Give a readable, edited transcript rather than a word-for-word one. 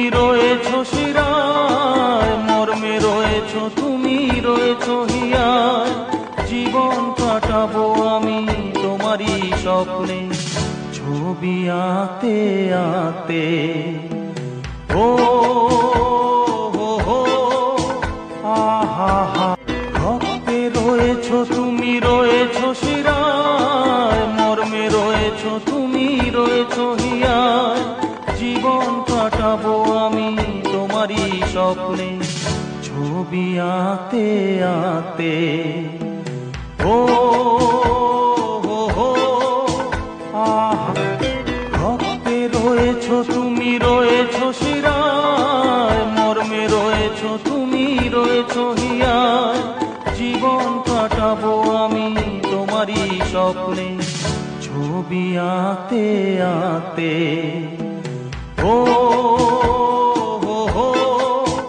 তুমি রয়েছো শিরায়, মর্মে রয়েছো তুমি রয়েছো হিয়ায়। জীবন কাটাবো আমি তোমারই স্বপ্নে, ছবি আঁতে আঁতে। ও হো হো আহা হা। রক্তে রয়েছো তুমি রয়েছো শিরায়, মর্মে রয়েছো তুমি রয়েছো হিয়ায়। জীবন কাটাবো আমি তোমারই স্বপ্নে, ছবি আঁতে আঁতে। ও হো হো আহা। রক্তে রয়েছো তুমি রয়েছো শিরায়, মর্মে রয়েছো তুমি রয়েছো হিয়ায়। জীবন কাটাবো আমি তোমারই স্বপ্নে, ছবি আঁতে আঁতে। ও